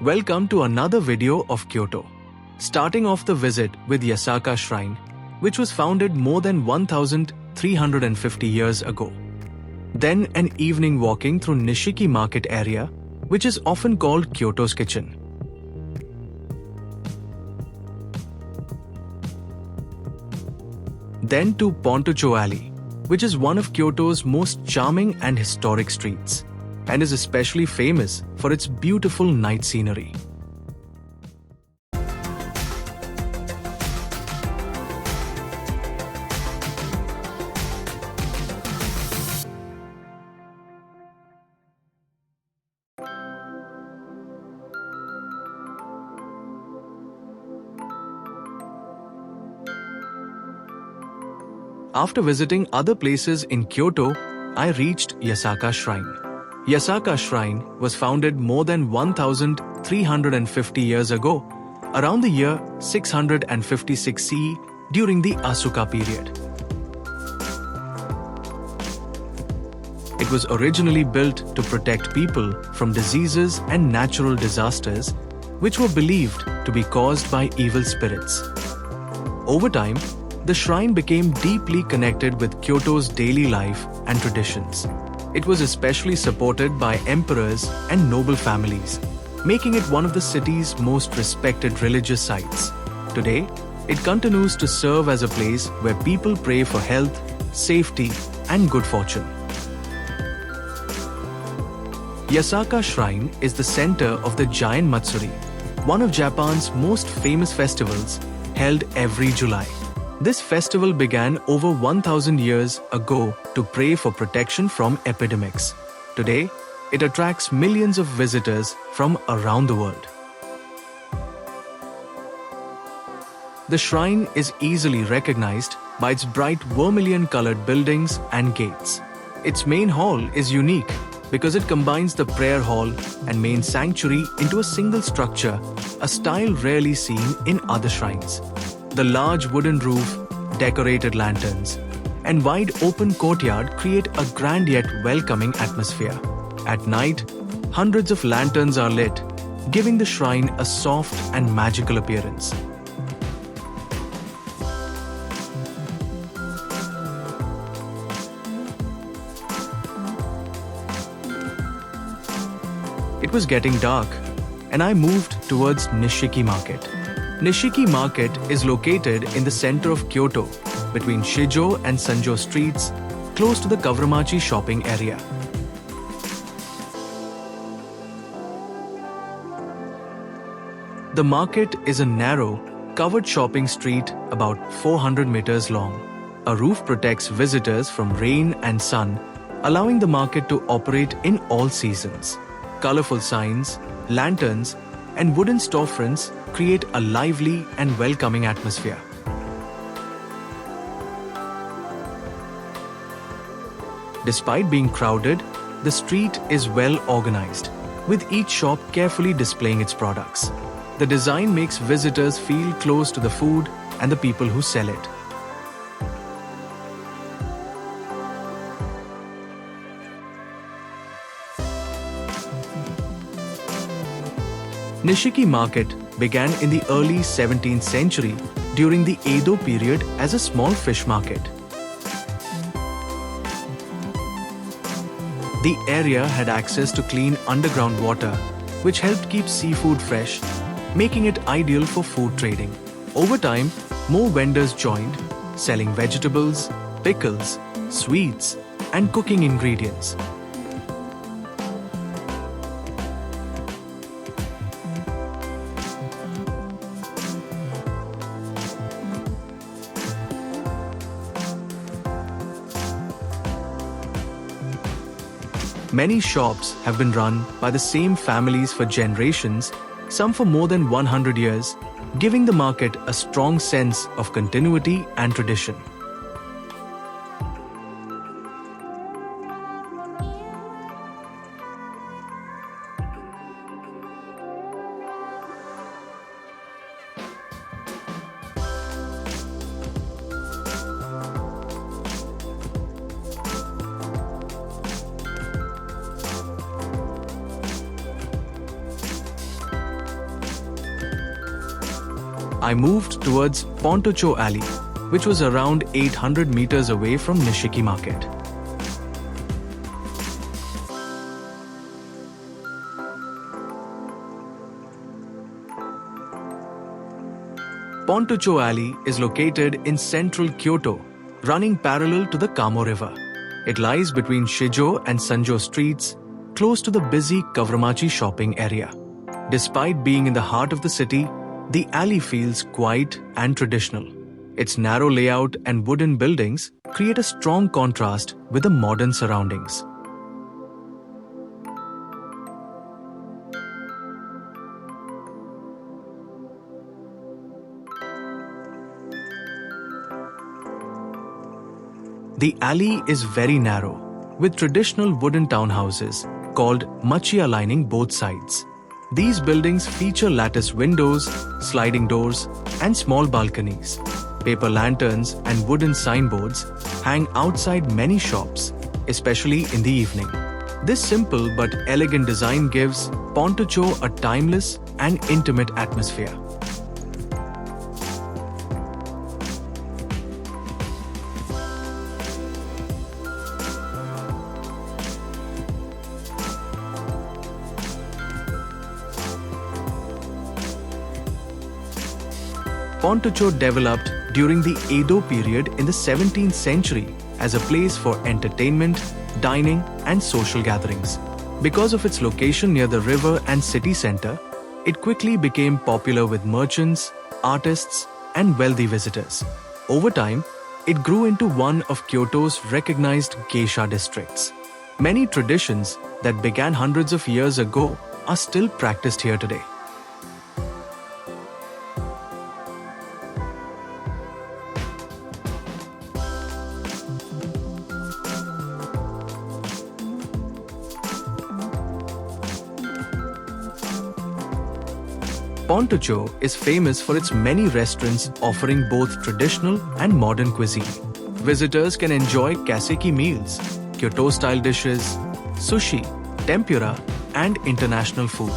Welcome to another video of Kyoto. Starting off the visit with Yasaka Shrine, which was founded more than 1,350 years ago. Then an evening walking through Nishiki Market Area, which is often called Kyoto's Kitchen. Then to Pontocho Alley, which is one of Kyoto's most charming and historic streets, and is especially famous for its beautiful night scenery. After visiting other places in Kyoto, I reached Yasaka Shrine. Yasaka Shrine was founded more than 1,350 years ago, around the year 656 CE during the Asuka period. It was originally built to protect people from diseases and natural disasters, which were believed to be caused by evil spirits. Over time, the shrine became deeply connected with Kyoto's daily life and traditions. It was especially supported by emperors and noble families, making it one of the city's most respected religious sites. Today, it continues to serve as a place where people pray for health, safety, and good fortune. Yasaka Shrine is the center of the Gion Matsuri, one of Japan's most famous festivals, held every July. This festival began over 1,000 years ago to pray for protection from epidemics. Today, it attracts millions of visitors from around the world. The shrine is easily recognized by its bright vermilion-colored buildings and gates. Its main hall is unique because it combines the prayer hall and main sanctuary into a single structure, a style rarely seen in other shrines. The large wooden roof, decorated lanterns, and wide open courtyard create a grand yet welcoming atmosphere. At night, hundreds of lanterns are lit, giving the shrine a soft and magical appearance. It was getting dark, and I moved towards Nishiki Market. Nishiki Market is located in the center of Kyoto, between Shijo and Sanjo streets, close to the Kawuramachi shopping area. The market is a narrow, covered shopping street about 400 meters long. A roof protects visitors from rain and sun, allowing the market to operate in all seasons. Colorful signs, lanterns, and wooden storefronts create a lively and welcoming atmosphere. Despite being crowded, the street is well organized, with each shop carefully displaying its products. The design makes visitors feel close to the food and the people who sell it. Nishiki Market began in the early 17th century during the Edo period as a small fish market. The area had access to clean underground water, which helped keep seafood fresh, making it ideal for food trading. Over time, more vendors joined, selling vegetables, pickles, sweets, and cooking ingredients. Many shops have been run by the same families for generations, some for more than 100 years, giving the market a strong sense of continuity and tradition. I moved towards Pontocho Alley, which was around 800 meters away from Nishiki Market. Pontocho Alley is located in central Kyoto, running parallel to the Kamo River. It lies between Shijo and Sanjo streets, close to the busy Kawamachi shopping area. Despite being in the heart of the city, the alley feels quiet and traditional. Its narrow layout and wooden buildings create a strong contrast with the modern surroundings. The alley is very narrow, with traditional wooden townhouses called machiya lining both sides. These buildings feature lattice windows, sliding doors, and small balconies. Paper lanterns and wooden signboards hang outside many shops, especially in the evening. This simple but elegant design gives Pontocho a timeless and intimate atmosphere. Pontocho developed during the Edo period in the 17th century as a place for entertainment, dining, and social gatherings. Because of its location near the river and city center, it quickly became popular with merchants, artists, and wealthy visitors. Over time, it grew into one of Kyoto's recognized geisha districts. Many traditions that began hundreds of years ago are still practiced here today. Pontocho is famous for its many restaurants offering both traditional and modern cuisine. Visitors can enjoy kaseki meals, Kyoto-style dishes, sushi, tempura, and international food.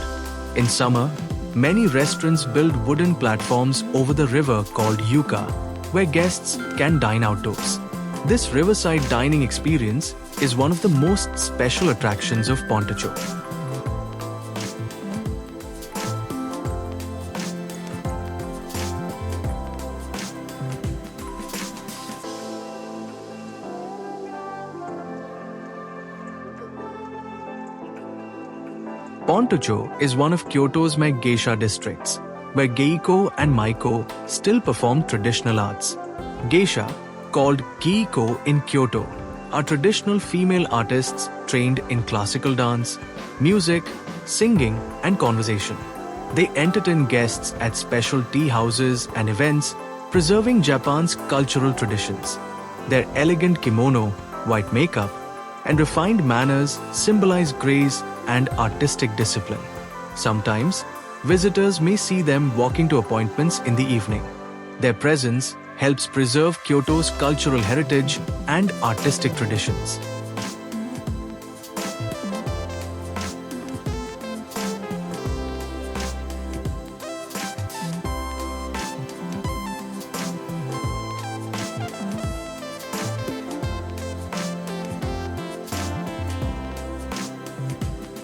In summer, many restaurants build wooden platforms over the river called yuka, where guests can dine outdoors. This riverside dining experience is one of the most special attractions of Pontocho. Pontocho is one of Kyoto's geisha districts, where geiko and maiko still perform traditional arts. Geisha, called kiiko in Kyoto, are traditional female artists trained in classical dance, music, singing, and conversation. They entertain guests at special tea houses and events, preserving Japan's cultural traditions. Their elegant kimono, white makeup, and refined manners symbolize grace and artistic discipline. Sometimes, visitors may see them walking to appointments in the evening. Their presence helps preserve Kyoto's cultural heritage and artistic traditions.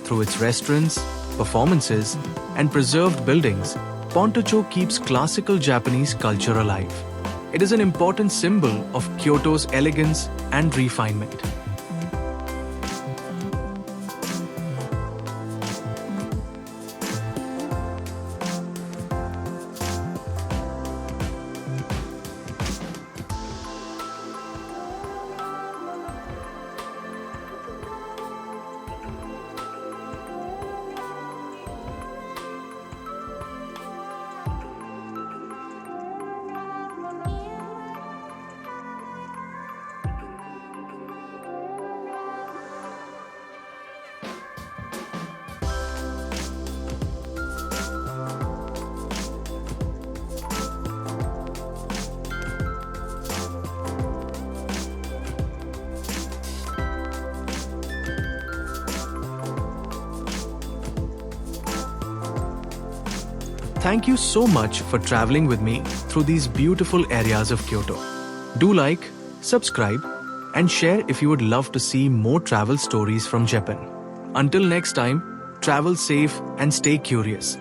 Through its restaurants, performances, and preserved buildings, Pontocho keeps classical Japanese culture alive. It is an important symbol of Kyoto's elegance and refinement. Thank you so much for traveling with me through these beautiful areas of Kyoto. Do like, subscribe, and share if you would love to see more travel stories from Japan. Until next time, travel safe and stay curious.